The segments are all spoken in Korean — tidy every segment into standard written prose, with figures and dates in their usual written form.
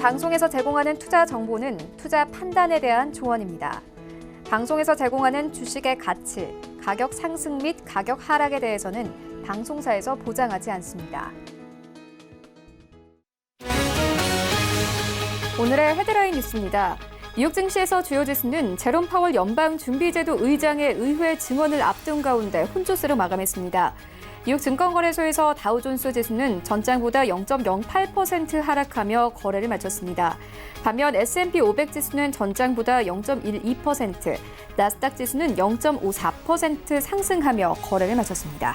방송에서 제공하는 투자 정보는 투자 판단에 대한 조언입니다. 방송에서 제공하는 주식의 가치, 가격 상승 및 가격 하락에 대해서는 방송사에서 보장하지 않습니다. 오늘의 헤드라인 뉴스입니다. 뉴욕 증시에서 주요 지수는 제롬 파월 연방준비제도 의장의 의회 증언을 앞둔 가운데 혼조세로 마감했습니다. 뉴욕 증권거래소에서 다우존스 지수는 전장보다 0.08% 하락하며 거래를 마쳤습니다. 반면 S&P 500 지수는 전장보다 0.12%, 나스닥 지수는 0.54% 상승하며 거래를 마쳤습니다.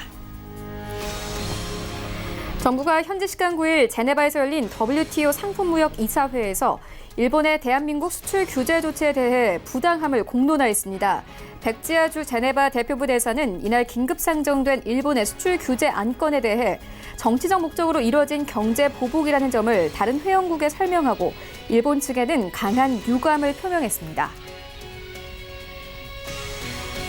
정부가 현지 시간 9일 제네바에서 열린 WTO 상품무역 이사회에서 일본의 대한민국 수출 규제 조치에 대해 부당함을 공론화했습니다. 백지아주 제네바 대표부 대사는 이날 긴급 상정된 일본의 수출 규제 안건에 대해 정치적 목적으로 이루어진 경제 보복이라는 점을 다른 회원국에 설명하고 일본 측에는 강한 유감을 표명했습니다.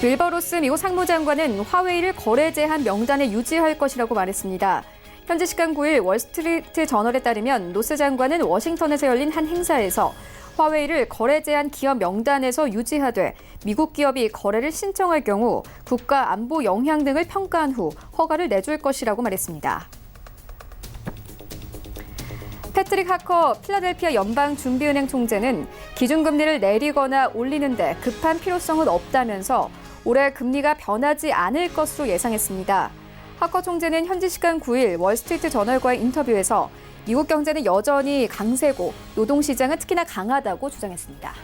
윌버 로스 미국 상무장관은 화웨이를 거래 제한 명단에 유지할 것이라고 말했습니다. 현지 시간 9일 월스트리트 저널에 따르면 로스 장관은 워싱턴에서 열린 한 행사에서 화웨이를 거래 제한 기업 명단에서 유지하되 미국 기업이 거래를 신청할 경우 국가 안보 영향 등을 평가한 후 허가를 내줄 것이라고 말했습니다. 패트릭 하커 필라델피아 연방준비은행 총재는 기준금리를 내리거나 올리는데 급한 필요성은 없다면서 올해 금리가 변하지 않을 것으로 예상했습니다. 하커 총재는 현지 시간 9일 월스트리트 저널과의 인터뷰에서 미국 경제는 여전히 강세고 노동시장은 특히나 강하다고 주장했습니다.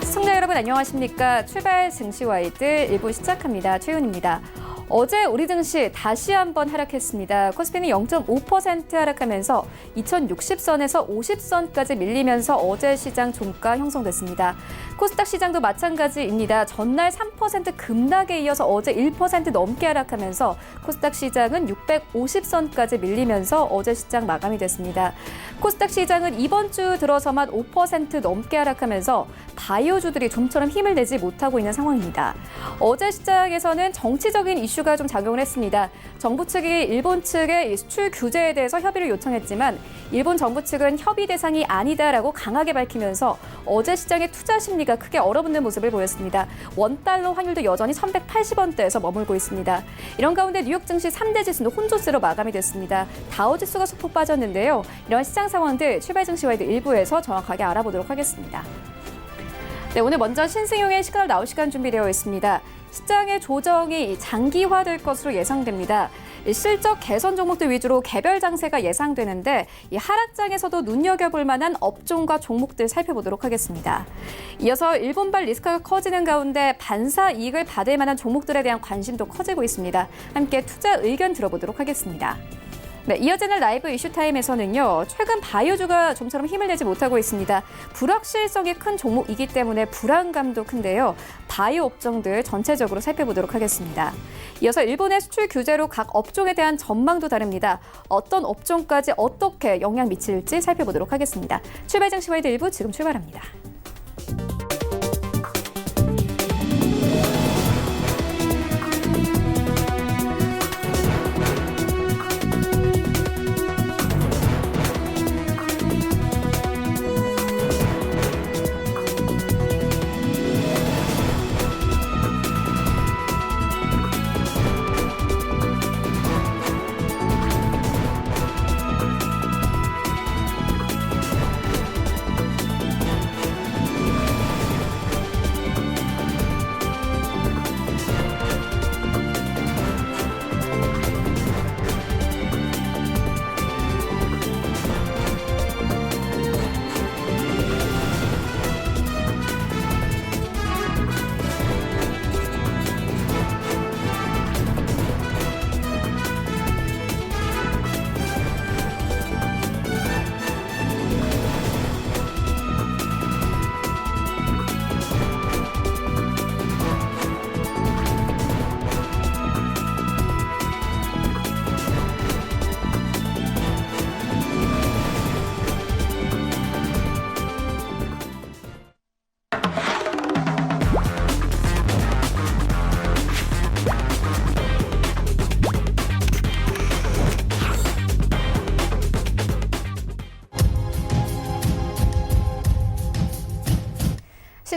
시청자 여러분 안녕하십니까? 출발 증시와이드 1부 시작합니다. 최윤입니다. 어제 우리 증시 다시 한번 하락했습니다. 코스피는 0.5% 하락하면서 2060선에서 50선까지 밀리면서 어제 시장 종가 형성됐습니다. 코스닥 시장도 마찬가지입니다. 전날 3% 급락에 이어서 어제 1% 넘게 하락하면서 코스닥 시장은 650선까지 밀리면서 어제 시장 마감이 됐습니다. 코스닥 시장은 이번 주 들어서만 5% 넘게 하락하면서 바이오주들이 좀처럼 힘을 내지 못하고 있는 상황입니다. 어제 시장에서는 정치적인 이슈가 좀 작용을 했습니다. 정부 측이 일본 측의 수출 규제에 대해서 협의를 요청했지만 일본 정부 측은 협의 대상이 아니다라고 강하게 밝히면서 어제 시장의 투자 심리가 크게 얼어붙는 모습을 보였습니다. 원달러 환율도 여전히 1,180원대에서 머물고 있습니다. 이런 가운데 뉴욕 증시 3대 지수는 혼조세로 마감이 됐습니다. 다우지수가 소폭 빠졌는데요. 이런 시장 상황들 출발 증시와이드 1부에서 정확하게 알아보도록 하겠습니다. 네, 오늘 먼저 신승용의 시그널 나올 시간 준비되어 있습니다. 시장의 조정이 장기화될 것으로 예상됩니다. 실적 개선 종목들 위주로 개별 장세가 예상되는데 이 하락장에서도 눈여겨볼 만한 업종과 종목들 살펴보도록 하겠습니다. 이어서 일본발 리스크가 커지는 가운데 반사 이익을 받을 만한 종목들에 대한 관심도 커지고 있습니다. 함께 투자 의견 들어보도록 하겠습니다. 네, 이어지는 라이브 이슈타임에서는요. 최근 바이오주가 좀처럼 힘을 내지 못하고 있습니다. 불확실성이 큰 종목이기 때문에 불안감도 큰데요. 바이오 업종들 전체적으로 살펴보도록 하겠습니다. 이어서 일본의 수출 규제로 각 업종에 대한 전망도 다릅니다. 어떤 업종까지 어떻게 영향 미칠지 살펴보도록 하겠습니다. 출발 증시와이드 1부 지금 출발합니다.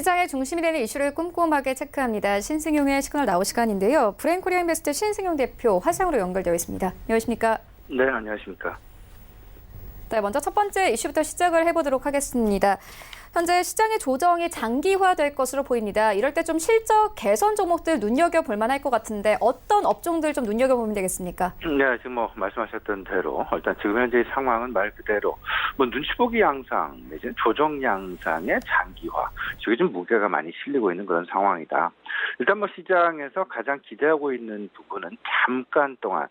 시장의 중심이 되는 이슈를 꼼꼼하게 체크합니다. 신승용의 시그널 나올 시간인데요. 브레인코리아 인베스트 신승용 대표 화상으로 연결되어 있습니다. 안녕하십니까? 네, 안녕하십니까? 네, 먼저 첫 번째 이슈부터 시작을 해보도록 하겠습니다. 현재 시장의 조정이 장기화될 것으로 보입니다. 이럴 때 좀 실적 개선 종목들 눈여겨볼 만할 것 같은데 어떤 업종들 좀 눈여겨보면 되겠습니까? 네, 지금 말씀하셨던 대로 일단 지금 현재 상황은 말 그대로 눈치 보기 양상 내지는 조정 양상의 장기화, 이게 좀 무게가 많이 실리고 있는 그런 상황이다. 일단 시장에서 가장 기대하고 있는 부분은 잠깐 동안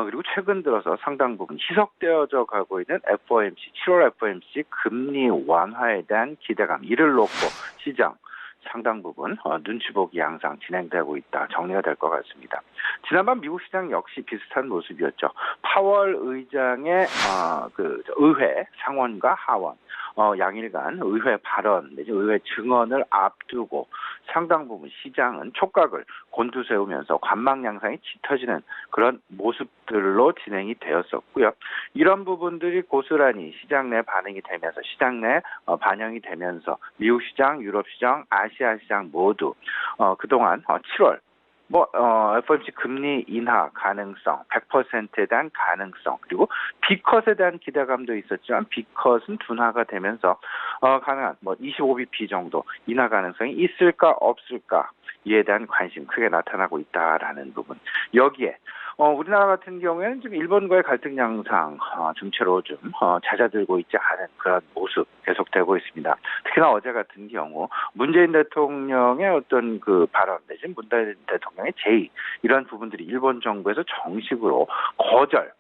그리고 최근 들어서 상당 부분 희석되어져 가고 있는 FOMC 7월 FOMC 금리 완화에 대한 기대감, 이를 놓고 시장 상당 부분 눈치 보기 양상 진행되고 있다. 정리가 될 것 같습니다. 지난번 미국 시장 역시 비슷한 모습이었죠. 파월 의장의 의회 상원과 하원 양일간 의회 발언 내지 의회 증언을 앞두고 상당 부분 시장은 촉각을 곤두세우면서 관망 양상이 짙어지는 그런 모습들로 진행이 되었었고요. 이런 부분들이 고스란히 시장 내 반응이 되면서 시장 내 반영이 되면서 미국 시장, 유럽 시장, 아시아 시장 모두 그동안 7월 FOMC 금리 인하 가능성, 100%에 대한 가능성, 그리고 B컷에 대한 기대감도 있었지만 B컷은 둔화가 되면서 가능한 25bp 정도 인하 가능성이 있을까 없을까 이에 대한 관심 크게 나타나고 있다라는 부분. 여기에 우리나라 같은 경우에는 지금 일본과의 갈등 양상 중체로 좀 잦아들고 있지 않은 그런 모습 계속되고 있습니다. 특히나 어제 같은 경우 문재인 대통령의 어떤 그 발언 내지는 문재인 대통령의 제의, 이런 부분들이 일본 정부에서 정식으로 거절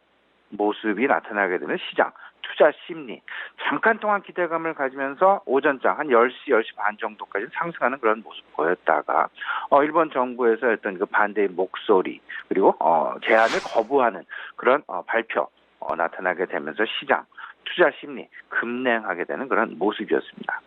모습이 나타나게 되는 시장 투자 심리, 잠깐 동안 기대감을 가지면서 오전장 한 10시, 10시 반 정도까지 상승하는 그런 모습 보였다가 일본 정부에서 어떤 그 반대의 목소리, 그리고 제안을 거부하는 그런 발표 나타나게 되면서 시장 투자 심리 급냉하게 되는 그런 모습이었습니다.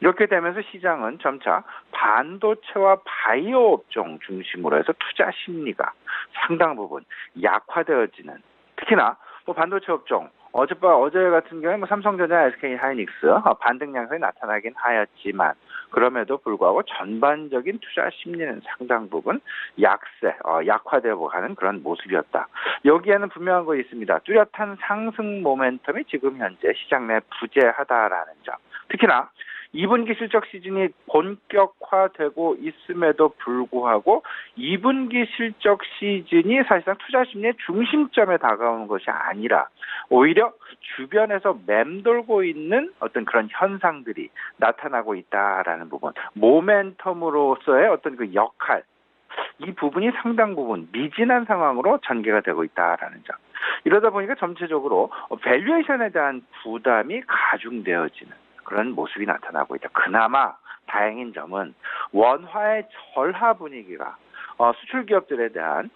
이렇게 되면서 시장은 점차 반도체와 바이오 업종 중심으로 해서 투자 심리가 상당 부분 약화되어지는, 특히나 반도체 업종 어제 같은 경우에 삼성전자, SK 하이닉스 반등 양상이 나타나긴 하였지만 그럼에도 불구하고 전반적인 투자 심리는 상당 부분 약화되어 가는 그런 모습이었다. 여기에는 분명한 거 있습니다. 뚜렷한 상승 모멘텀이 지금 현재 시장 내 부재하다라는 점. 특히나 2분기 실적 시즌이 본격화되고 있음에도 불구하고 2분기 실적 시즌이 사실상 투자 심리의 중심점에 다가오는 것이 아니라 오히려 주변에서 맴돌고 있는 어떤 그런 현상들이 나타나고 있다라는 부분, 모멘텀으로서의 어떤 그 역할, 이 부분이 상당 부분 미진한 상황으로 전개가 되고 있다라는 점. 이러다 보니까 전체적으로 밸류에이션에 대한 부담이 가중되어지는 그런 모습이 나타나고 있다. 그나마 다행인 점은 원화의 절하 분위기가 수출 기업들에 대한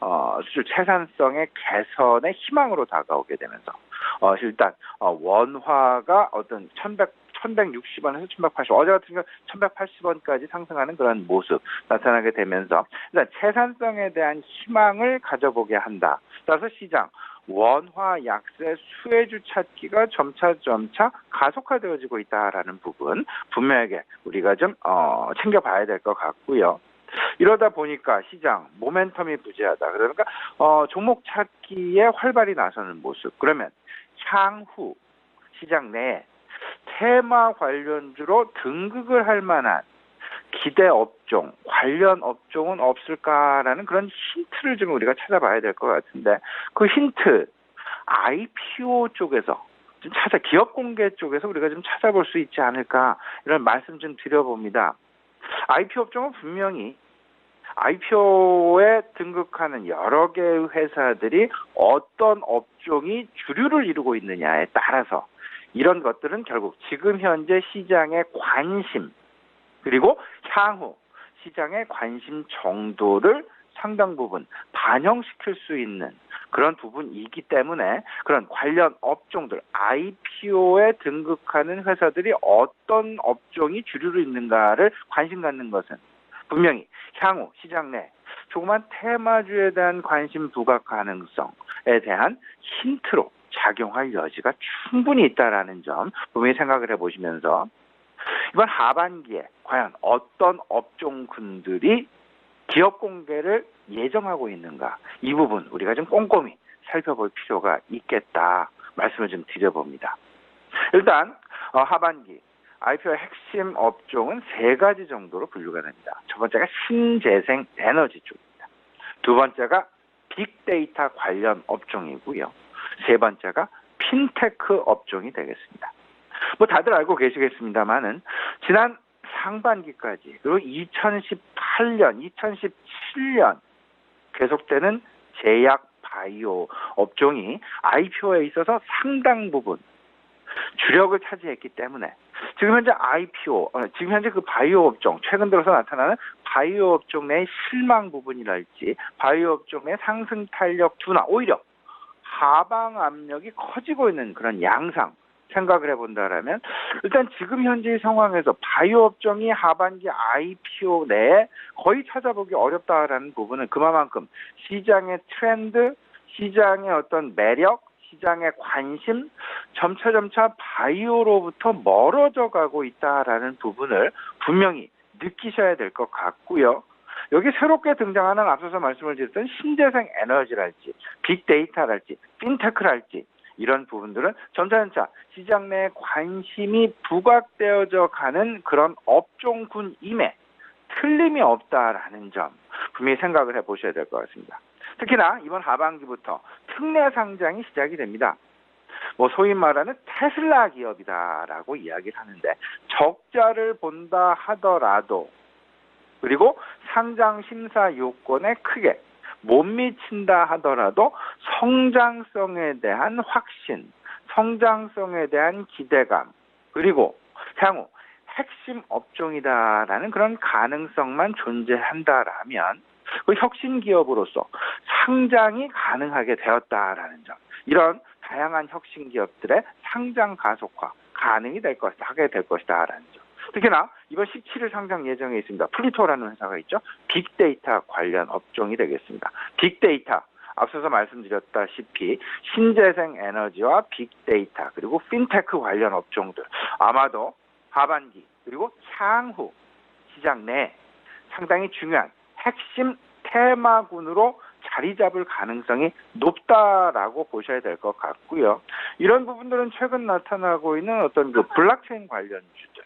수출 생산성의 개선의 희망으로 다가오게 되면서 일단 원화가 어떤 1160원에서 1180원, 어제 같은 경우 1180원까지 상승하는 그런 모습 나타나게 되면서 일단 생산성에 대한 희망을 가져보게 한다. 따라서 시장 원화 약세 수혜주 찾기가 점차 가속화되어지고 있다라는 부분 분명하게 우리가 좀 챙겨봐야 될 것 같고요. 이러다 보니까 시장 모멘텀이 부재하다. 그러니까 종목 찾기에 활발히 나서는 모습. 그러면 향후 시장 내에 테마 관련주로 등극을 할 만한 기대 업종, 관련 업종은 없을까라는 그런 힌트를 좀 우리가 찾아봐야 될 것 같은데, 그 힌트 IPO 쪽에서 좀 기업 공개 쪽에서 우리가 좀 찾아볼 수 있지 않을까, 이런 말씀 좀 드려봅니다. IPO 업종은 분명히 IPO에 등극하는 여러 개의 회사들이 어떤 업종이 주류를 이루고 있느냐에 따라서 이런 것들은 결국 지금 현재 시장의 관심, 그리고 향후 시장의 관심 정도를 상당 부분 반영시킬 수 있는 그런 부분이기 때문에 그런 관련 업종들, IPO에 등극하는 회사들이 어떤 업종이 주류로 있는가를 관심 갖는 것은 분명히 향후 시장 내 조그만 테마주에 대한 관심 부각 가능성에 대한 힌트로 작용할 여지가 충분히 있다라는 점 분명히 생각을 해보시면서, 이번 하반기에 과연 어떤 업종군들이 기업 공개를 예정하고 있는가, 이 부분 우리가 좀 꼼꼼히 살펴볼 필요가 있겠다 말씀을 좀 드려봅니다. 일단 하반기 IPO의 핵심 업종은 3가지 정도로 분류가 됩니다. 첫 번째가 신재생 에너지 쪽입니다. 두 번째가 빅데이터 관련 업종이고요. 세 번째가 핀테크 업종이 되겠습니다. 뭐 다들 알고 계시겠습니다만은 지난 상반기까지 그리고 2018년, 2017년 계속되는 제약 바이오 업종이 IPO에 있어서 상당 부분 주력을 차지했기 때문에 지금 현재 지금 현재 그 바이오 업종, 최근 들어서 나타나는 바이오 업종 내 실망 부분이랄지 바이오 업종 내 상승 탄력 둔화, 오히려 하방 압력이 커지고 있는 그런 양상 생각을 해본다라면, 일단 지금 현재 상황에서 바이오 업종이 하반기 IPO 내에 거의 찾아보기 어렵다라는 부분은 그만큼 시장의 트렌드, 시장의 어떤 매력, 시장의 관심 점차 바이오로부터 멀어져 가고 있다라는 부분을 분명히 느끼셔야 될 것 같고요. 여기 새롭게 등장하는 앞서서 말씀을 드렸던 신재생 에너지랄지 빅데이터랄지 핀테크랄지 이런 부분들은 점차 시장 내 관심이 부각되어져 가는 그런 업종군임에 틀림이 없다라는 점 분명히 생각을 해보셔야 될 것 같습니다. 특히나 이번 하반기부터 특례 상장이 시작이 됩니다. 뭐 소위 말하는 테슬라 기업이다라고 이야기를 하는데, 적자를 본다 하더라도 그리고 상장 심사 요건에 크게 못 미친다 하더라도 성장성에 대한 확신, 성장성에 대한 기대감, 그리고 향후 핵심 업종이다라는 그런 가능성만 존재한다라면 그 혁신 기업으로서 상장이 가능하게 되었다라는 점, 이런 다양한 혁신 기업들의 상장 가속화 가능이 될 것이다, 하게 될 것이다라는 점. 특히나 이번 17일 상장 예정에 있습니다. 플리토라는 회사가 있죠. 빅데이터 관련 업종이 되겠습니다. 빅데이터, 앞서서 말씀드렸다시피 신재생 에너지와 빅데이터 그리고 핀테크 관련 업종들, 아마도 하반기 그리고 향후 시장 내 상당히 중요한 핵심 테마군으로 자리 잡을 가능성이 높다라고 보셔야 될 것 같고요. 이런 부분들은 최근 나타나고 있는 어떤 그 블록체인 관련주들,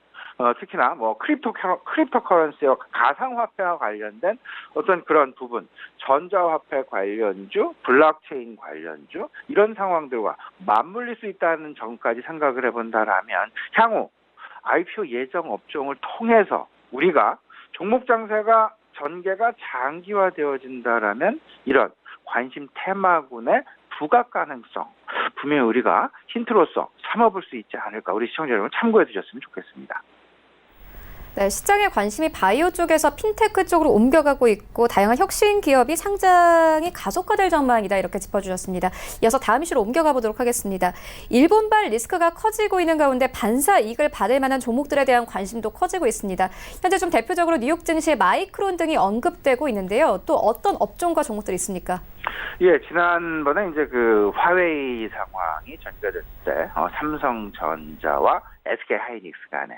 특히나 뭐 크립토커런시와 가상화폐와 관련된 어떤 그런 부분, 전자화폐 관련주, 블록체인 관련주, 이런 상황들과 맞물릴 수 있다는 점까지 생각을 해본다라면 향후 IPO 예정 업종을 통해서 우리가 종목 장세가 전개가 장기화되어진다라면 이런 관심 테마군의 부각 가능성 분명히 우리가 힌트로서 삼아볼 수 있지 않을까, 우리 시청자 여러분 참고해 주셨으면 좋겠습니다. 네, 시장의 관심이 바이오 쪽에서 핀테크 쪽으로 옮겨가고 있고 다양한 혁신 기업이 상장이 가속화될 전망이다, 이렇게 짚어주셨습니다. 이어서 다음 이슈로 옮겨가 보도록 하겠습니다. 일본발 리스크가 커지고 있는 가운데 반사 이익을 받을 만한 종목들에 대한 관심도 커지고 있습니다. 현재 좀 대표적으로 뉴욕 증시의 마이크론 등이 언급되고 있는데요. 또 어떤 업종과 종목들이 있습니까? 예, 지난번에 이제 그 화웨이 상황이 전개가 됐을 때 삼성전자와 SK 하이닉스 간에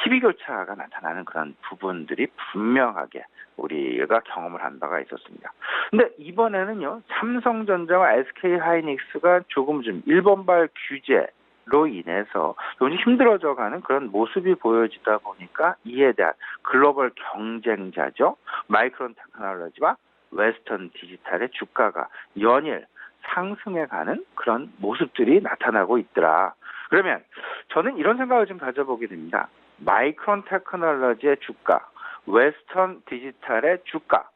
희비 교차가 나타나는 그런 부분들이 분명하게 우리가 경험을 한 바가 있었습니다. 근데 이번에는요, 삼성전자와 SK 하이닉스가 조금 좀 일본발 규제로 인해서 좀 힘들어져 가는 그런 모습이 보여지다 보니까 이에 대한 글로벌 경쟁자죠, 마이크론 테크놀로지와 웨스턴 디지털의 주가가 연일 상승해 가는 그런 모습들이 나타나고 있더라. 그러면 저는 이런 생각을 좀 가져보게 됩니다. 마이크론 테크놀로지의 주가, 웨스턴 디지털의 주가,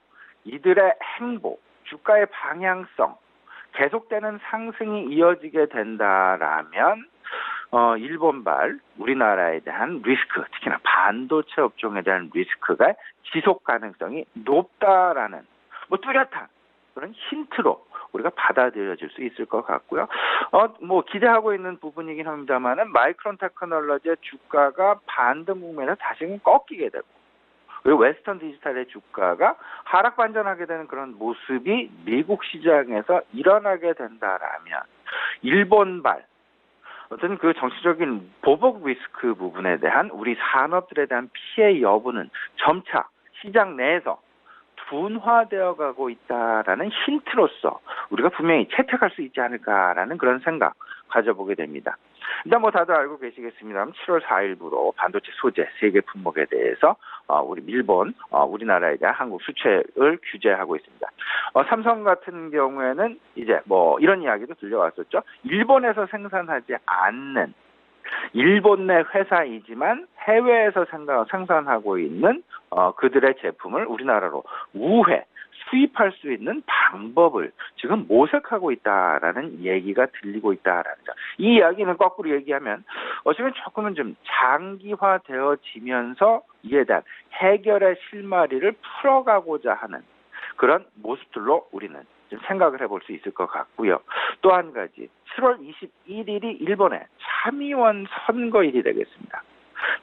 이들의 행보, 주가의 방향성, 계속되는 상승이 이어지게 된다라면 일본발 우리나라에 대한 리스크, 특히나 반도체 업종에 대한 리스크가 지속 가능성이 높다라는 뭐 뚜렷한 그런 힌트로 우리가 받아들여질 수 있을 것 같고요. 뭐 기대하고 있는 부분이긴 합니다만은 마이크론 테크놀로지의 주가가 반등 국면에서 다시금 꺾이게 되고, 그리고 웨스턴 디지털의 주가가 하락 반전하게 되는 그런 모습이 미국 시장에서 일어나게 된다라면 일본발 어떤 그 정치적인 보복 리스크 부분에 대한 우리 산업들에 대한 피해 여부는 점차 시장 내에서 둔화되어 가고 있다라는 힌트로서 우리가 분명히 채택할 수 있지 않을까라는 그런 생각 가져보게 됩니다. 일단 뭐 다들 알고 계시겠습니다만 7월 4일부로 반도체 소재 세계 품목에 대해서 우리 일본, 우리나라에 대한 한국 수출을 규제하고 있습니다. 삼성 같은 경우에는 이제 뭐 이런 이야기도 들려왔었죠. 일본에서 생산하지 않는 일본 내 회사이지만 해외에서 생산하고 있는 그들의 제품을 우리나라로 우회 수입할 수 있는 방법을 지금 모색하고 있다라는 얘기가 들리고 있다라는 점. 이 이야기는 거꾸로 얘기하면 지금 조금은 좀 장기화되어지면서 이에 대한 해결의 실마리를 풀어가고자 하는 그런 모습들로 우리는 좀 생각을 해볼 수 있을 것 같고요. 또 한 가지 7월 21일이 일본의 참의원 선거일이 되겠습니다.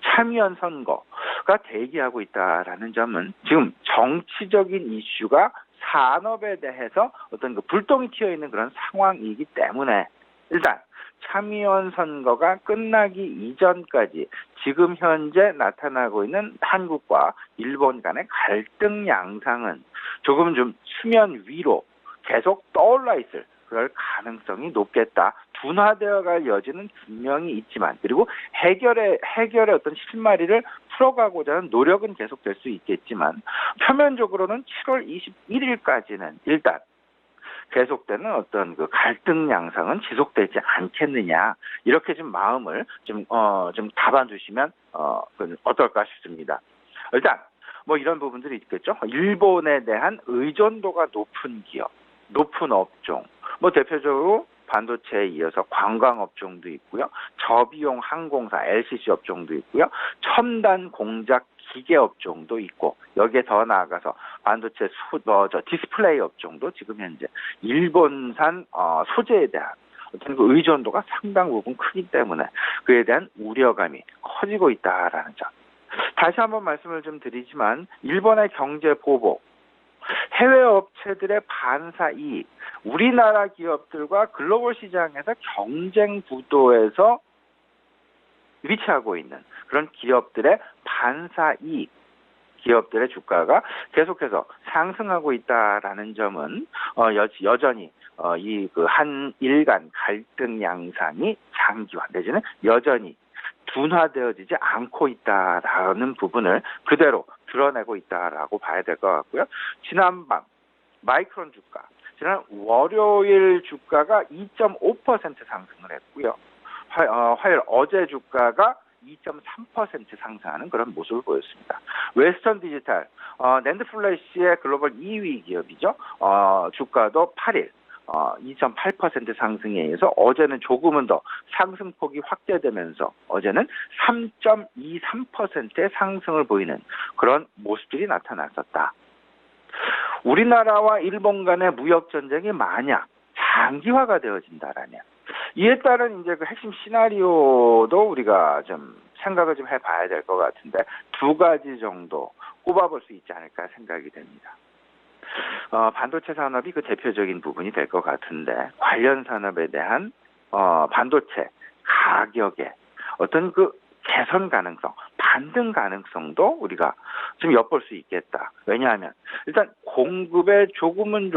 참의원 선거가 대기하고 있다라는 점은 지금 정치적인 이슈가 산업에 대해서 어떤 그 불똥이 튀어 있는 그런 상황이기 때문에 일단 참의원 선거가 끝나기 이전까지 지금 현재 나타나고 있는 한국과 일본 간의 갈등 양상은 조금 좀 수면 위로 계속 떠올라 있을 그럴 가능성이 높겠다. 둔화되어 갈 여지는 분명히 있지만 그리고 해결의 어떤 실마리를 풀어가고자 하는 노력은 계속될 수 있겠지만 표면적으로는 7월 21일까지는 일단 계속되는 어떤 그 갈등 양상은 지속되지 않겠느냐 이렇게 좀 마음을 좀 담아두시면 어떨까 싶습니다. 일단 뭐 이런 부분들이 있겠죠. 일본에 대한 의존도가 높은 기업, 높은 업종, 뭐 대표적으로 반도체에 이어서 관광 업종도 있고요. 저비용 항공사 LCC 업종도 있고요. 첨단 공작 기계 업종도 있고 여기에 더 나아가서 반도체 디스플레이 업종도 지금 현재 일본산 소재에 대한 어떤 그 의존도가 상당 부분 크기 때문에 그에 대한 우려감이 커지고 있다라는 점. 다시 한번 말씀을 좀 드리지만 일본의 경제 보복, 해외 업체들의 반사 이익, 우리나라 기업들과 글로벌 시장에서 경쟁 구도에서 위치하고 있는 그런 기업들의 반사 이익, 기업들의 주가가 계속해서 상승하고 있다라는 점은 여전히 이 그 한일 간 갈등 양상이 장기화 내지는 여전히 둔화되어지지 않고 있다라는 부분을 그대로 드러내고 있다라고 봐야 될 것 같고요. 지난밤 마이크론 주가, 지난 월요일 주가가 2.5% 상승을 했고요. 화요일 어제 주가가 2.3% 상승하는 그런 모습을 보였습니다. 웨스턴 디지털, 낸드 플래시의 글로벌 2위 기업이죠. 주가도 8일 2.8% 상승에 의해서 어제는 조금은 더 상승폭이 확대되면서 어제는 3.23%의 상승을 보이는 그런 모습들이 나타났었다. 우리나라와 일본 간의 무역 전쟁이 만약 장기화가 되어진다라면 이에 따른 이제 그 핵심 시나리오도 우리가 좀 생각을 좀 해봐야 될 것 같은데 두 가지 정도 꼽아볼 수 있지 않을까 생각이 됩니다. 반도체 산업이 그 대표적인 부분이 될 것 같은데 관련 산업에 대한 반도체 가격의 어떤 그 개선 가능성, 반등 가능성도 우리가 좀 엿볼 수 있겠다. 왜냐하면 일단 공급에 조금은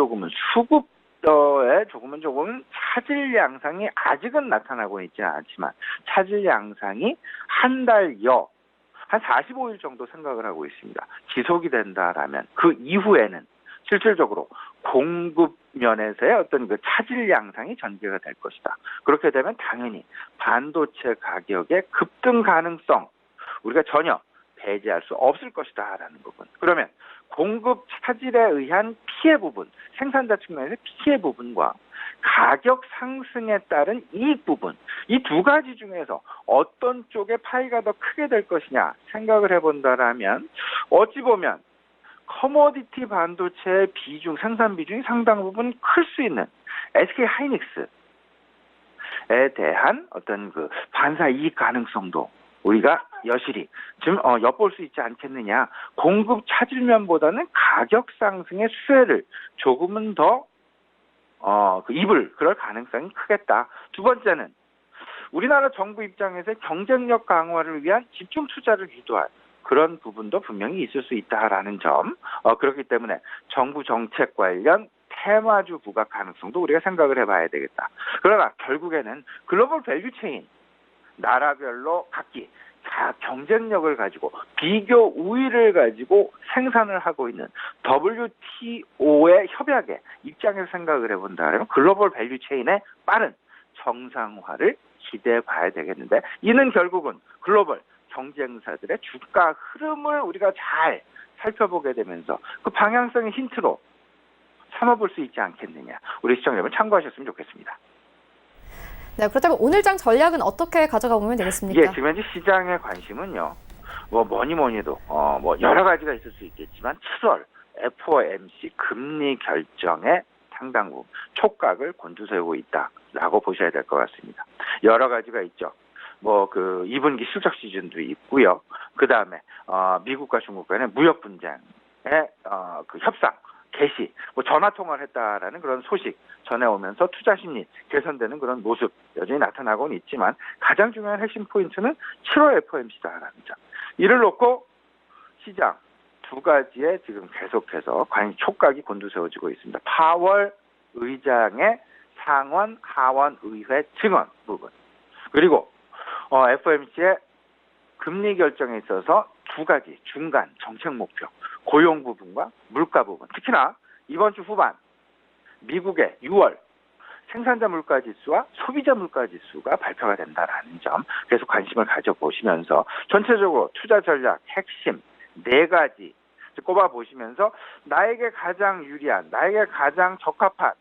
수급에 조금은 차질 양상이 아직은 나타나고 있지는 않지만 차질 양상이 한 달여 한 45일 정도 생각을 하고 있습니다. 지속이 된다라면 그 이후에는 실질적으로 공급 면에서의 어떤 그 차질 양상이 전개가 될 것이다. 그렇게 되면 당연히 반도체 가격의 급등 가능성 우리가 전혀 배제할 수 없을 것이다라는 부분. 그러면 공급 차질에 의한 피해 부분, 생산자 측면에서 피해 부분과 가격 상승에 따른 이익 부분, 이 두 가지 중에서 어떤 쪽의 파이가 더 크게 될 것이냐 생각을 해본다라면 어찌 보면 커머디티 반도체의 비중, 생산 비중이 상당 부분 클 수 있는 SK 하이닉스에 대한 어떤 그 반사 이익 가능성도 우리가 여실히 좀 엿볼 수 있지 않겠느냐. 공급 차질면보다는 가격 상승의 수혜를 조금은 더 입을 그럴 가능성이 크겠다. 두 번째는 우리나라 정부 입장에서 경쟁력 강화를 위한 집중 투자를 유도할 그런 부분도 분명히 있을 수 있다라는 점. 그렇기 때문에 정부 정책 관련 테마주 부각 가능성도 우리가 생각을 해봐야 되겠다. 그러나 결국에는 글로벌 밸류체인 나라별로 각기 경쟁력을 가지고 비교 우위를 가지고 생산을 하고 있는 WTO의 협약의 입장에서 생각을 해본다면 글로벌 밸류체인의 빠른 정상화를 기대해 봐야 되겠는데, 이는 결국은 글로벌 경쟁사들의 주가 흐름을 우리가 잘 살펴보게 되면서 그 방향성의 힌트로 삼아볼 수 있지 않겠느냐. 우리 시청자 여러분 참고하셨으면 좋겠습니다. 네, 그렇다면 오늘 장 전략은 어떻게 가져가 보면 되겠습니까? 예, 지금 현재 시장의 관심은요. 뭐니 해도 여러 가지가 있을 수 있겠지만 7월 FOMC 금리 결정에 상당 부분 촉각을 곤두세우고 있다라고 보셔야 될 것 같습니다. 여러 가지가 있죠. 2분기 실적 시즌도 있고요. 그 다음에 미국과 중국 간의 무역 분쟁의 그 협상 개시, 전화 통화를 했다라는 그런 소식 전해오면서 투자 심리 개선되는 그런 모습 여전히 나타나고는 있지만, 가장 중요한 핵심 포인트는 7월 FOMC다라는 점. 이를 놓고 시장 두 가지에 지금 계속해서 촉각이 곤두세워지고 있습니다. 파월 의장의 상원, 하원 의회 증언 부분, 그리고 FOMC의 금리 결정에 있어서 두 가지 중간 정책 목표, 고용 부분과 물가 부분. 특히나 이번 주 후반 미국의 6월 생산자 물가 지수와 소비자 물가 지수가 발표가 된다라는 점 계속 관심을 가져보시면서 전체적으로 투자 전략 핵심 4가지 꼽아보시면서 나에게 가장 유리한, 나에게 가장 적합한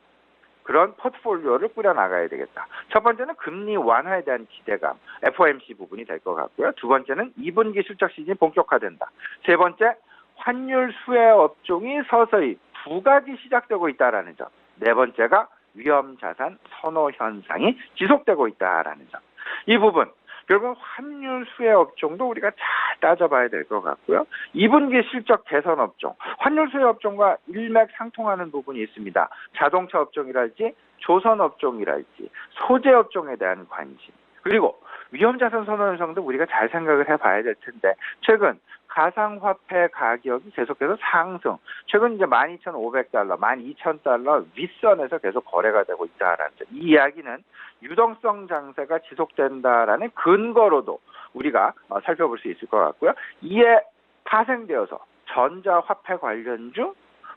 그런 포트폴리오를 꾸려나가야 되겠다. 첫 번째는 금리 완화에 대한 기대감, FOMC 부분이 될 것 같고요. 두 번째는 2분기 실적 시즌이 본격화된다. 세 번째, 환율 수혜 업종이 서서히 부각이 시작되고 있다라는 점. 네 번째가 위험 자산 선호 현상이 지속되고 있다라는 점. 이 부분, 결국 환율 수혜 업종도 우리가 잘 따져봐야 될 것 같고요. 2분기 실적 개선 업종, 환율 수혜 업종과 일맥상통하는 부분이 있습니다. 자동차 업종이랄지 조선 업종이랄지 소재 업종에 대한 관심, 그리고 위험자산 선호 현상도 우리가 잘 생각을 해봐야 될 텐데, 최근 가상화폐 가격이 계속해서 상승, 최근 이제 12,500달러, 12,000달러 윗선에서 계속 거래가 되고 있다라는 점. 이 이야기는 유동성 장세가 지속된다라는 근거로도 우리가 살펴볼 수 있을 것 같고요. 이에 파생되어서 전자화폐 관련주,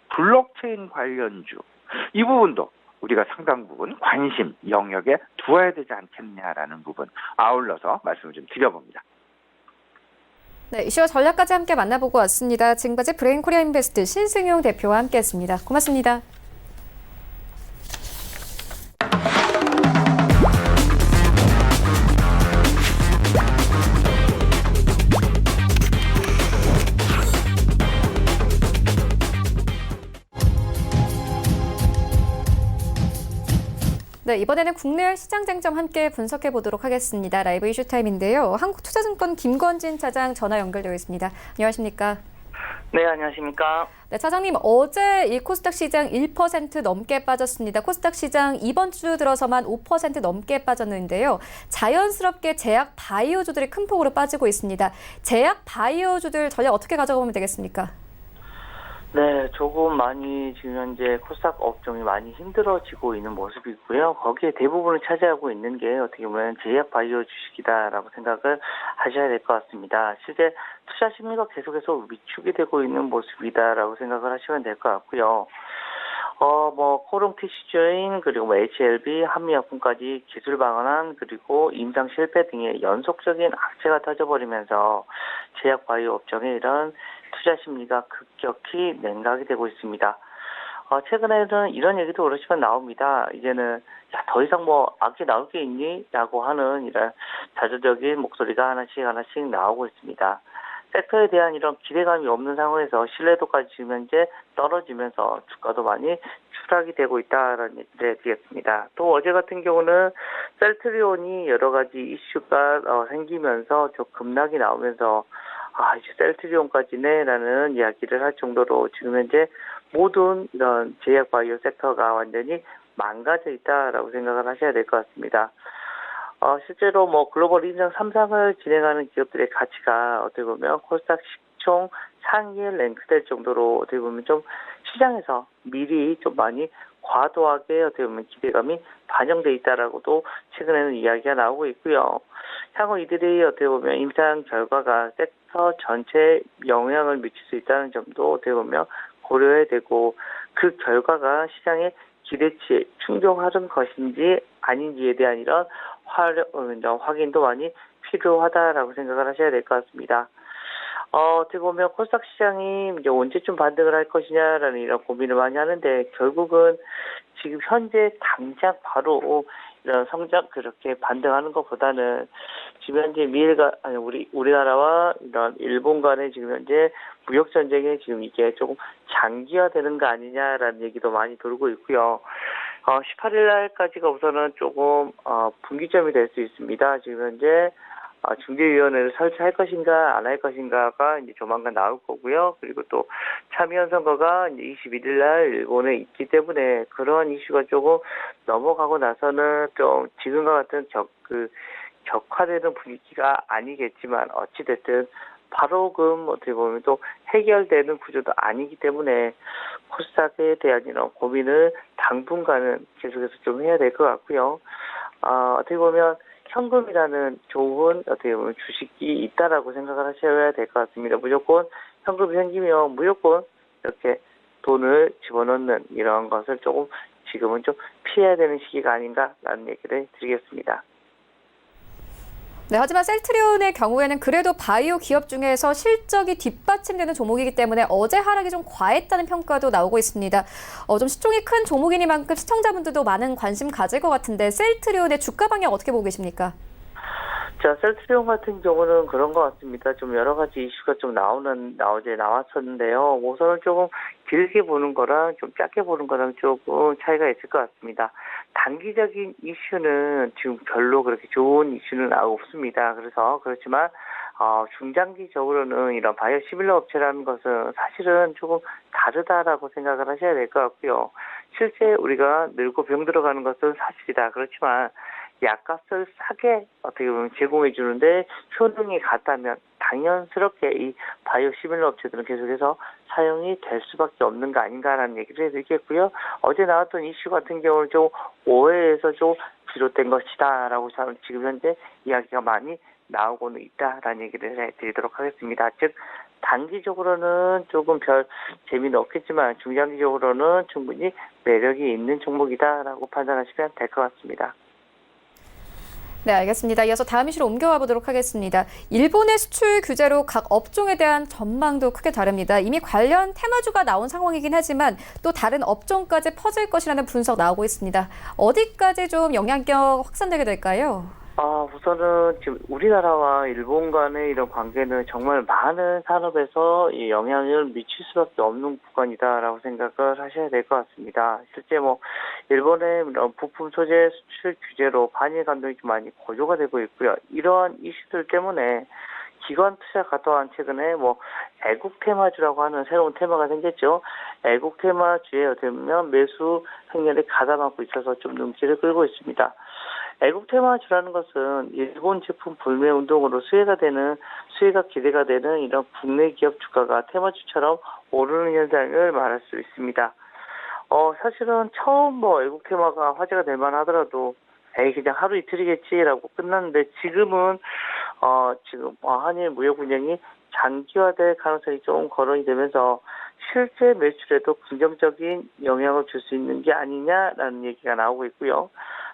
블록체인 관련주, 이 부분도 우리가 상당 부분 관심 영역에 두어야 되지 않겠냐라는 부분 아울러서 말씀을 좀 드려봅니다. 네, 이슈와 전략까지 함께 만나보고 왔습니다. 지금까지 브레인 코리아 인베스트 신승용 대표와 함께했습니다. 고맙습니다. 네, 이번에는 국내 시장 쟁점 함께 분석해 보도록 하겠습니다. 라이브 이슈 타임인데요. 한국투자증권 김건진 차장 전화 연결되어 있습니다. 안녕하십니까? 네, 안녕하십니까? 네, 차장님, 어제 이 코스닥 시장 1% 넘게 빠졌습니다. 코스닥 시장 이번 주 들어서만 5% 넘게 빠졌는데요. 자연스럽게 제약 바이오주들이 큰 폭으로 빠지고 있습니다. 제약 바이오주들 전략 어떻게 가져가면 되겠습니까? 네, 조금 많이 지금 현재 코스닥 업종이 많이 힘들어지고 있는 모습이고요. 거기에 대부분을 차지하고 있는 게 어떻게 보면 제약 바이오 주식이다라고 생각을 하셔야 될 것 같습니다. 실제 투자 심리가 계속해서 위축이 되고 있는 모습이다라고 생각을 하시면 될 것 같고요. 코롱 TC조인, 그리고 HLB, 한미약품까지 기술 방한, 그리고 임상 실패 등의 연속적인 악재가 터져버리면서 제약 바이오 업종의 이런 투자 심리가 급격히 냉각이 되고 있습니다. 최근에는 이런 얘기도 그렇지만 나옵니다. 이제는 더 이상 악재 나올 게 있니? 라고 하는 이런 자조적인 목소리가 하나씩 나오고 있습니다. 섹터에 대한 이런 기대감이 없는 상황에서 신뢰도까지 지금 현재 떨어지면서 주가도 많이 추락이 되고 있다라는 얘기를 해드리겠습니다. 또 어제 같은 경우는 셀트리온이 여러 가지 이슈가 생기면서 좀 급락이 나오면서 이제 셀트리온까지네 라는 이야기를 할 정도로 지금 현재 모든 이런 제약 바이오 섹터가 완전히 망가져 있다라고 생각을 하셔야 될 것 같습니다. 실제로 뭐 글로벌 인상 3상을 진행하는 기업들의 가치가 어떻게 보면 코스닥 시총 상위에 랭크될 정도로 어떻게 보면 좀 시장에서 미리 좀 많이 과도하게 어떻게 보면 기대감이 반영돼 있다라고도 최근에는 이야기가 나오고 있고요. 향후 이들이 어떻게 보면 임상 결과가 섹터 전체에 영향을 미칠 수 있다는 점도 어떻게 보면 고려해야 되고 그 결과가 시장의 기대치에 충족하는 것인지 아닌지에 대한 이런 확인도 많이 필요하다라고 생각을 하셔야 될 것 같습니다. 어떻게 보면 코스닥 시장이 이제 언제쯤 반등을 할 것이냐라는 이런 고민을 많이 하는데 결국은 지금 현재 당장 바로 이런 성장 그렇게 반등하는 것보다는 지금 현재 우리나라와 이런 일본 간의 지금 현재 무역 전쟁에 지금 이게 조금 장기화되는 거 아니냐라는 얘기도 많이 돌고 있고요. 18일 날까지가 우선은 조금 분기점이 될 수 있습니다. 지금 현재 중재위원회를 설치할 것인가 안 할 것인가가 이제 조만간 나올 거고요. 그리고 또 참의원 선거가 이제 21일 날 일본에 있기 때문에 그런 이슈가 조금 넘어가고 나서는 좀 지금과 같은 격화되는 분위기가 아니겠지만 어찌됐든 바로금 어떻게 보면 또 해결되는 구조도 아니기 때문에 코스닥에 대한 이런 고민을 당분간은 계속해서 좀 해야 될 것 같고요. 어떻게 보면 현금이라는 좋은 어떻게 보면 주식이 있다라고 생각을 하셔야 될 것 같습니다. 무조건 현금이 생기면 무조건 이렇게 돈을 집어넣는 이런 것을 조금 지금은 좀 피해야 되는 시기가 아닌가라는 얘기를 드리겠습니다. 네, 하지만 셀트리온의 경우에는 그래도 바이오 기업 중에서 실적이 뒷받침되는 종목이기 때문에 어제 하락이 좀 과했다는 평가도 나오고 있습니다. 좀 시총이 큰 종목이니만큼 시청자분들도 많은 관심 가질 것 같은데 셀트리온의 주가 방향 어떻게 보고 계십니까? 자, 셀트리온 같은 경우는 그런 것 같습니다. 좀 여러 가지 이슈가 좀 어제 나왔었는데요. 우선은 조금 길게 보는 거랑 좀 짧게 보는 거랑 조금 차이가 있을 것 같습니다. 단기적인 이슈는 지금 별로 그렇게 좋은 이슈는 없습니다. 그렇지만, 중장기적으로는 이런 바이오 시밀러 업체라는 것은 사실은 조금 다르다라고 생각을 하셔야 될 것 같고요. 실제 우리가 늙고 병 들어가는 것은 사실이다. 그렇지만, 약값을 싸게 어떻게 보면 제공해 주는데 효능이 같다면 당연스럽게 이 바이오 시밀러 업체들은 계속해서 사용이 될 수밖에 없는 거 아닌가라는 얘기를 해드리겠고요. 어제 나왔던 이슈 같은 경우는 좀 오해에서 좀 비롯된 것이다라고 지금 현재 이야기가 많이 나오고는 있다라는 얘기를 해드리도록 하겠습니다. 즉 단기적으로는 조금 별 재미는 없겠지만 중장기적으로는 충분히 매력이 있는 종목이다라고 판단하시면 될 것 같습니다. 네, 알겠습니다. 이어서 다음 이슈로 옮겨와 보도록 하겠습니다. 일본의 수출 규제로 각 업종에 대한 전망도 크게 다릅니다. 이미 관련 테마주가 나온 상황이긴 하지만 또 다른 업종까지 퍼질 것이라는 분석 나오고 있습니다. 어디까지 좀 영향력 확산되게 될까요? 우선은 지금 우리나라와 일본 간의 이런 관계는 정말 많은 산업에서 이 영향을 미칠 수밖에 없는 구간이다라고 생각을 하셔야 될 것 같습니다. 실제 일본의 이런 부품 소재 수출 규제로 반일 감독이 좀 많이 고조가 되고 있고요. 이러한 이슈들 때문에 기관 투자가 또한 최근에 애국 테마주라고 하는 새로운 테마가 생겼죠. 애국 테마주에 어떻게 보면 매수 행렬이 가담하고 있어서 좀 눈길을 끌고 있습니다. 애국 테마주라는 것은 일본 제품 불매 운동으로 수혜가 기대가 되는 이런 국내 기업 주가가 테마주처럼 오르는 현상을 말할 수 있습니다. 사실은 처음 애국 테마가 화제가 될 만하더라도 그냥 하루 이틀이겠지라고 끝났는데 지금은 한일 무역 분쟁이 장기화될 가능성이 좀 거론이 되면서 실제 매출에도 긍정적인 영향을 줄 수 있는 게 아니냐라는 얘기가 나오고 있고요.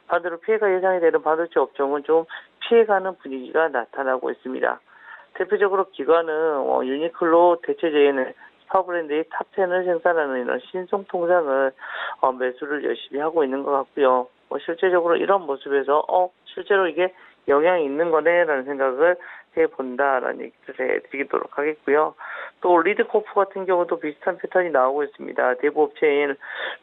반대로 피해가 예상이 되는 반도체 업종은 좀 피해가는 분위기가 나타나고 있습니다. 대표적으로 기관은 유니클로 대체제에는 스타브랜드의 탑10을 생산하는 이런 신송통상을 매수를 열심히 하고 있는 것 같고요. 실제적으로 이런 모습에서 실제로 이게 영향이 있는 거네라는 생각을 해본다라는 얘기를 해드리도록 하겠고요. 또 리드코프 같은 경우도 비슷한 패턴이 나오고 있습니다. 대부 업체인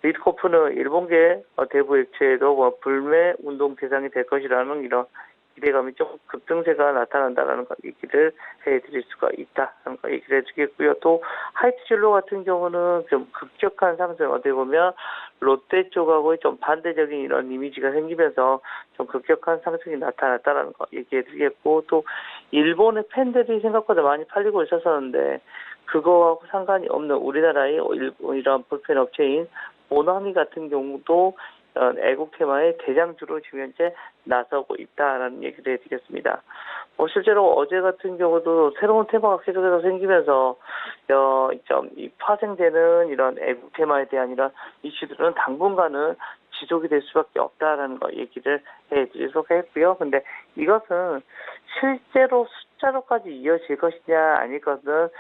리드코프는 일본계 대부 업체에도 불매 운동 대상이 될 것이라는 이런 기대감이 조금 급등세가 나타난다라는 얘기를 해드릴 수가 있다는 거 얘기를 해주겠고요. 또 하이트진로 같은 경우는 좀 급격한 상승 어떻게 보면 롯데 쪽하고의 좀 반대적인 이런 이미지가 생기면서 좀 급격한 상승이 나타났다는 거 얘기해드리겠고, 또 일본의 팬들이 생각보다 많이 팔리고 있었었는데 그거하고 상관이 없는 우리나라의 이런 볼펜 업체인 모나미 같은 경우도 애국 테마의 대장주로 지금 현재 나서고 있다라는 얘기를 해드리겠습니다. 실제로 어제 같은 경우도 새로운 테마가 계속해서 생기면서 이 파생되는 이런 애국 테마에 대한 이런 이슈들은 당분간은 지속이 될 수밖에 없다라는 거 얘기를 해드리도록 했고요. 근데 이것은 실제로 숫자로까지 이어질 것이냐 아닐 것은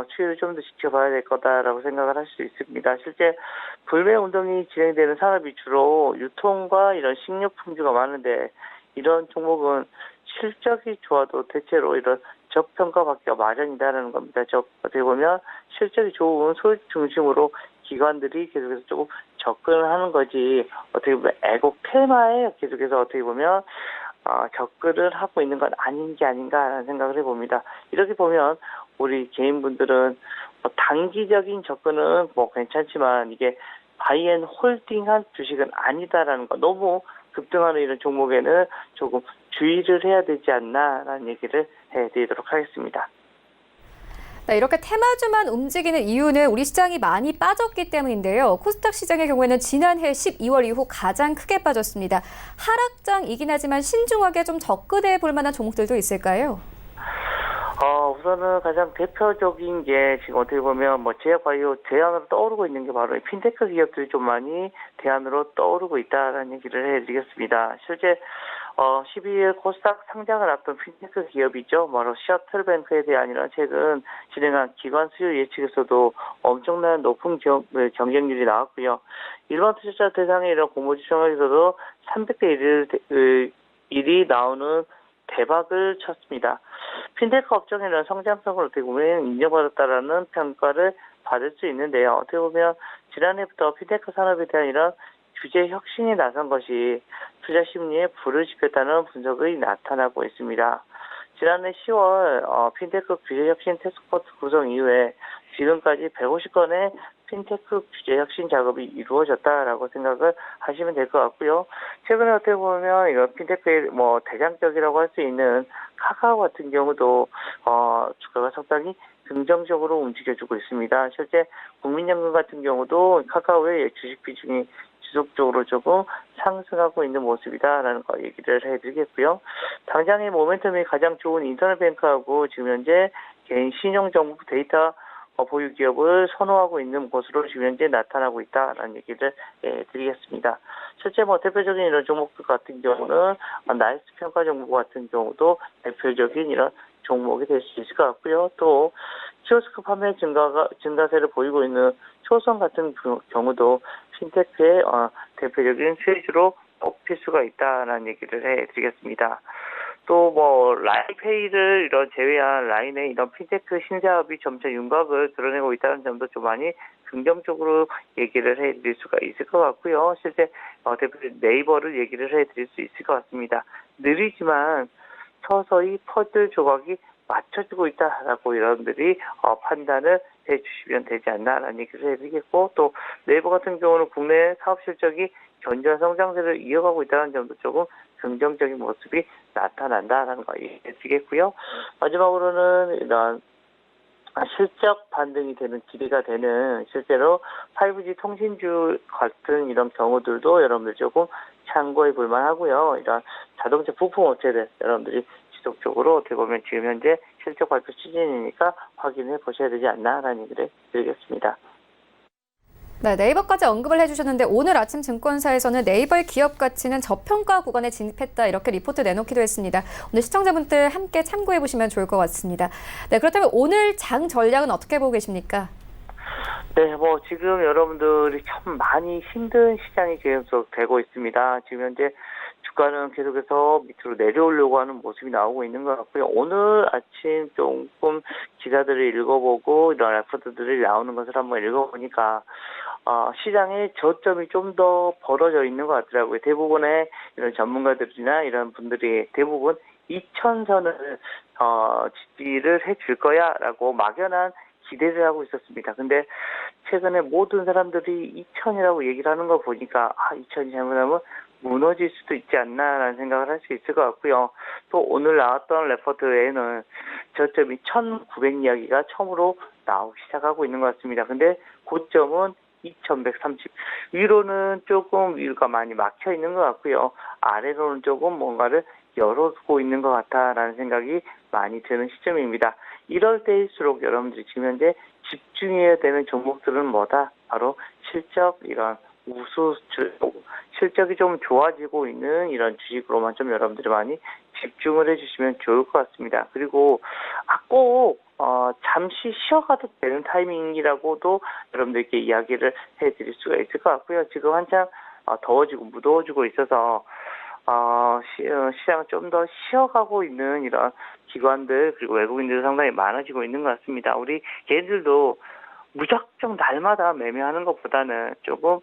추이를 좀 더 지켜봐야 될 거다라고 생각을 할 수 있습니다. 실제 불매 운동이 진행되는 산업이 주로 유통과 이런 식료품주가 많은데 이런 종목은 실적이 좋아도 대체로 이런 저평가받기가 마련이다라는 겁니다. 어떻게 보면 실적이 좋은 소액 중심으로 기관들이 계속해서 조금 접근을 하는 거지, 어떻게 보면 애국 테마에 계속해서 어떻게 보면 접근을 하고 있는 건 아닌 게 아닌가라는 생각을 해봅니다. 이렇게 보면 우리 개인분들은 단기적인 접근은 괜찮지만 이게 바이앤홀딩한 주식은 아니다라는 거, 너무 급등하는 이런 종목에는 조금 주의를 해야 되지 않나라는 얘기를 해드리도록 하겠습니다. 네, 이렇게 테마주만 움직이는 이유는 우리 시장이 많이 빠졌기 때문인데요. 코스닥 시장의 경우에는 지난해 12월 이후 가장 크게 빠졌습니다. 하락장이긴 하지만 신중하게 좀 접근해 볼 만한 종목들도 있을까요? 우선은 가장 대표적인 게 지금 어떻게 보면 제약 바이오 대안으로 떠오르고 있는 게 바로 핀테크 기업들이 좀 많이 대안으로 떠오르고 있다라는 얘기를 해드리겠습니다. 실제 12일 코스닥 상장을 앞둔 핀테크 기업이죠. 바로 셔틀뱅크에 대한이라 최근 진행한 기관 수요 예측에서도 엄청난 높은 경쟁률이 나왔고요. 일반 투자자 대상의 이런 공모지정에서도 300대 1이 나오는 대박을 쳤습니다. 핀테크 업종에는 성장성을 어떻게 보면 인정받았다라는 평가를 받을 수 있는데요. 어떻게 보면 지난해부터 핀테크 산업에 대한 이런 규제 혁신이 나선 것이 투자 심리에 불을 지폈다는 분석이 나타나고 있습니다. 지난해 10월 핀테크 규제 혁신 태스크포스 구성 이후에 지금까지 150건의 핀테크 규제 혁신 작업이 이루어졌다라고 생각을 하시면 될 것 같고요. 최근에 어떻게 보면 이런 핀테크의 대장적이라고 할 수 있는 카카오 같은 경우도 주가가 상당히 긍정적으로 움직여주고 있습니다. 실제 국민연금 같은 경우도 카카오의 주식 비중이 지속적으로 조금 상승하고 있는 모습이다라는 거 얘기를 해드리겠고요. 당장의 모멘텀이 가장 좋은 인터넷뱅크하고 지금 현재 개인 신용정보 데이터 보유 기업을 선호하고 있는 것으로 지금 현재 나타나고 있다라는 얘기를 드리겠습니다. 실제 대표적인 이런 종목들 같은 경우는 나이스 평가 정보 같은 경우도 대표적인 이런 종목이 될 수 있을 것 같고요. 또 키오스크 판매 증가세를 보이고 있는 초성 같은 경우도 핀테크의 대표적인 수혜주로 꼽힐 수가 있다라는 얘기를 해드리겠습니다. 또 라인페이를 제외한 라인의 이런 핀테크 신사업이 점차 윤곽을 드러내고 있다는 점도 좀 많이 긍정적으로 얘기를 해드릴 수가 있을 것 같고요. 실제 대표적인 네이버를 얘기를 해드릴 수 있을 것 같습니다. 느리지만 서서히 퍼즐 조각이 맞춰지고 있다라고 여러분들이 판단을 해주시면 되지 않나라는 얘기를 해드리겠고, 또 네이버 같은 경우는 국내 사업 실적이 견조한 성장세를 이어가고 있다는 점도 조금 긍정적인 모습이 나타난다라는 거 얘기해드리겠고요. 마지막으로는 이런 실적 반등이 되는 기대가 되는 실제로 5G 통신주 같은 이런 경우들도 여러분들 조금 참고해 볼 만하고요. 이런 자동차 부품 업체들 여러분들이 지속적으로 어떻게 보면 지금 현재 실적 발표 시즌이니까 확인해 보셔야 되지 않나라는 얘기를 드리겠습니다. 네, 네이버까지 언급을 해주셨는데 오늘 아침 증권사에서는 네이버의 기업 가치는 저평가 구간에 진입했다 이렇게 리포트 내놓기도 했습니다. 오늘 시청자분들 함께 참고해 보시면 좋을 것 같습니다. 네, 그렇다면 오늘 장 전략은 어떻게 보고 계십니까? 네, 지금 여러분들이 참 많이 힘든 시장이 계속 되고 있습니다. 지금 현재 주가는 계속해서 밑으로 내려오려고 하는 모습이 나오고 있는 것 같고요. 오늘 아침 조금 기사들을 읽어보고 이런 레포트들이 나오는 것을 한번 읽어보니까 시장의 저점이 좀 더 벌어져 있는 것 같더라고요. 대부분의 이런 전문가들이나 이런 분들이 대부분 2,000선을 지지를 해줄 거야라고 막연한 기대를 하고 있었습니다. 근데 최근에 모든 사람들이 2000이라고 얘기를 하는 거 보니까 2000이 잘못하면 무너질 수도 있지 않나라는 생각을 할 수 있을 것 같고요. 또 오늘 나왔던 레포트에는 저점이 1900 이야기가 처음으로 나오기 시작하고 있는 것 같습니다. 근데 고점은 2130. 위로는 조금 위가 많이 막혀 있는 것 같고요. 아래로는 조금 뭔가를 열어두고 있는 것 같다라는 생각이 많이 드는 시점입니다. 이럴 때일수록 여러분들이 지금 현재 집중해야 되는 종목들은 뭐다? 바로 실적, 이런 실적이 좀 좋아지고 있는 이런 주식으로만 좀 여러분들이 많이 집중을 해주시면 좋을 것 같습니다. 그리고 꼭 잠시 쉬어가도 되는 타이밍이라고도 여러분들께 이야기를 해드릴 수가 있을 것 같고요. 지금 한창 더워지고 무더워지고 있어서 시장은 좀 더 쉬어가고 있는 이런 기관들 그리고 외국인들 상당히 많아지고 있는 것 같습니다. 우리 개인들도 무작정 날마다 매매하는 것보다는 조금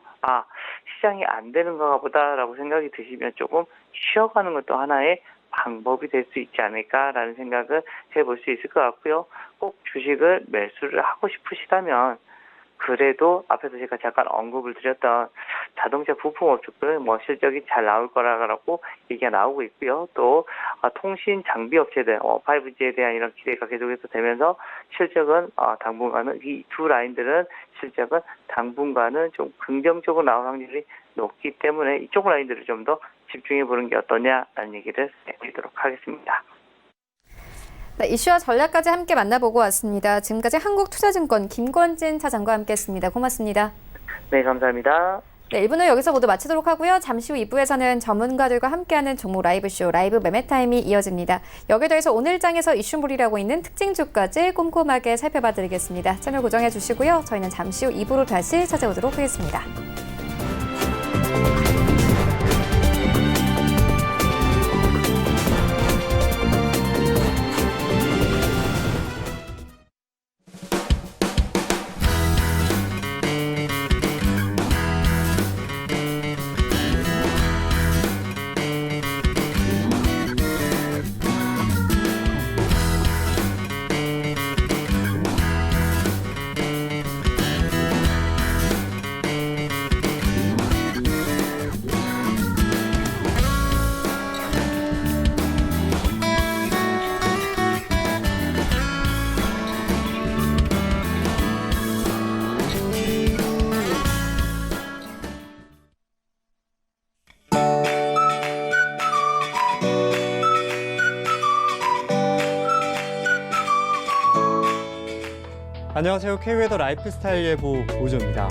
시장이 안 되는가 보다라고 생각이 드시면 조금 쉬어가는 것도 하나의 방법이 될 수 있지 않을까라는 생각을 해볼 수 있을 것 같고요. 꼭 주식을 매수를 하고 싶으시다면 그래도 앞에서 제가 잠깐 언급을 드렸던 자동차 부품 업체들 실적이 잘 나올 거라고 얘기가 나오고 있고요. 또 통신 장비 업체들 5G에 대한 이런 기대가 계속해서 되면서 실적은 당분간은 이 두 라인들은 실적은 당분간은 좀 긍정적으로 나올 확률이 높기 때문에 이쪽 라인들을 좀 더 집중해 보는 게 어떠냐라는 얘기를 드리도록 하겠습니다. 네, 이슈와 전략까지 함께 만나보고 왔습니다. 지금까지 한국투자증권 김권진 차장과 함께했습니다. 고맙습니다. 네, 감사합니다. 네, 1부는 여기서 모두 마치도록 하고요. 잠시 후 2부에서는 전문가들과 함께하는 종목 라이브쇼 라이브 매매타임이 이어집니다. 여기에 더해서 오늘 장에서 이슈몰이라고 있는 특징주까지 꼼꼼하게 살펴봐드리겠습니다. 채널 고정해 주시고요. 저희는 잠시 후 2부로 다시 찾아오도록 하겠습니다. 안녕하세요. K웨더 라이프스타일 예보 오조입니다.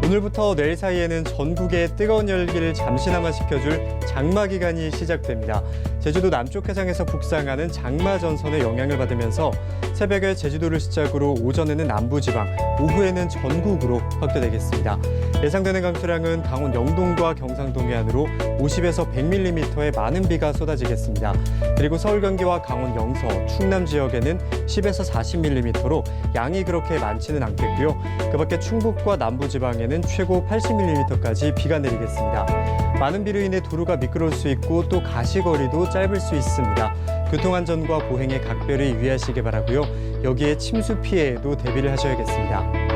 오늘부터 내일 사이에는 전국에 뜨거운 열기를 잠시나마 식혀줄 장마 기간이 시작됩니다. 제주도 남쪽 해상에서 북상하는 장마 전선의 영향을 받으면서 새벽에 제주도를 시작으로 오전에는 남부지방, 오후에는 전국으로 확대되겠습니다. 예상되는 강수량은 강원 영동과 경상도 해안으로 50에서 100mm의 많은 비가 쏟아지겠습니다. 그리고 서울, 경기와 강원 영서, 충남 지역에는 10에서 40mm로 양이 그렇게 많지는 않겠고요. 그 밖에 충북과 남부지방에는 최고 80mm까지 비가 내리겠습니다. 많은 비로 인해 도로가 미끄러울 수 있고 또 가시거리도 짧을 수 있습니다. 교통안전과 보행에 각별히 유의하시기 바라고요. 여기에 침수 피해에도 대비를 하셔야겠습니다.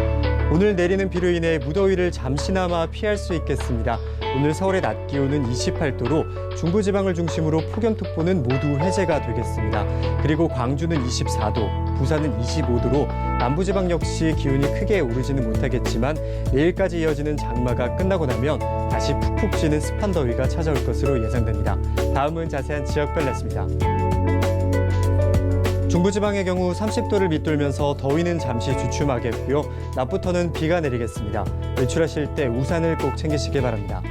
오늘 내리는 비로 인해 무더위를 잠시나마 피할 수 있겠습니다. 오늘 서울의 낮 기온은 28도로 중부지방을 중심으로 폭염특보는 모두 해제가 되겠습니다. 그리고 광주는 24도, 부산은 25도로 남부지방 역시 기온이 크게 오르지는 못하겠지만 내일까지 이어지는 장마가 끝나고 나면 다시 푹푹 찌는 습한 더위가 찾아올 것으로 예상됩니다. 다음은 자세한 지역별 날씨입니다. 중부지방의 경우 30도를 밑돌면서 더위는 잠시 주춤하겠고요. 낮부터는 비가 내리겠습니다. 외출하실 때 우산을 꼭 챙기시기 바랍니다.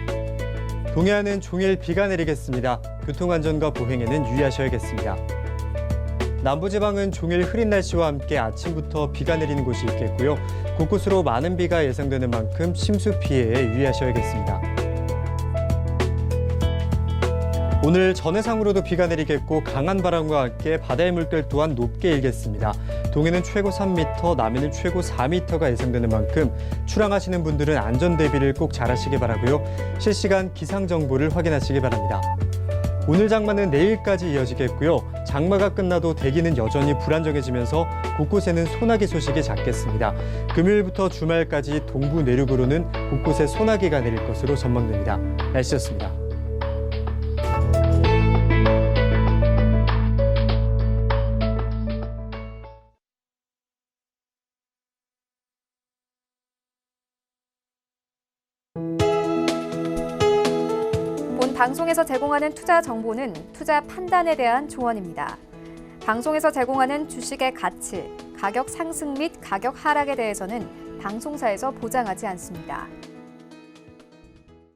동해안은 종일 비가 내리겠습니다. 교통안전과 보행에는 유의하셔야겠습니다. 남부지방은 종일 흐린 날씨와 함께 아침부터 비가 내리는 곳이 있겠고요. 곳곳으로 많은 비가 예상되는 만큼 침수 피해에 유의하셔야겠습니다. 오늘 전해상으로도 비가 내리겠고 강한 바람과 함께 바다의 물결 또한 높게 일겠습니다. 동해는 최고 3m, 남해는 최고 4m가 예상되는 만큼 출항하시는 분들은 안전 대비를 꼭 잘하시기 바라고요. 실시간 기상 정보를 확인하시기 바랍니다. 오늘 장마는 내일까지 이어지겠고요. 장마가 끝나도 대기는 여전히 불안정해지면서 곳곳에는 소나기 소식이 잦겠습니다. 금요일부터 주말까지 동부 내륙으로는 곳곳에 소나기가 내릴 것으로 전망됩니다. 날씨였습니다. 본 방송에서 제공하는 투자 정보는 투자 판단에 대한 조언입니다. 방송에서 제공하는 주식의 가치, 가격 상승 및 가격 하락에 대해서는 방송사에서 보장하지 않습니다.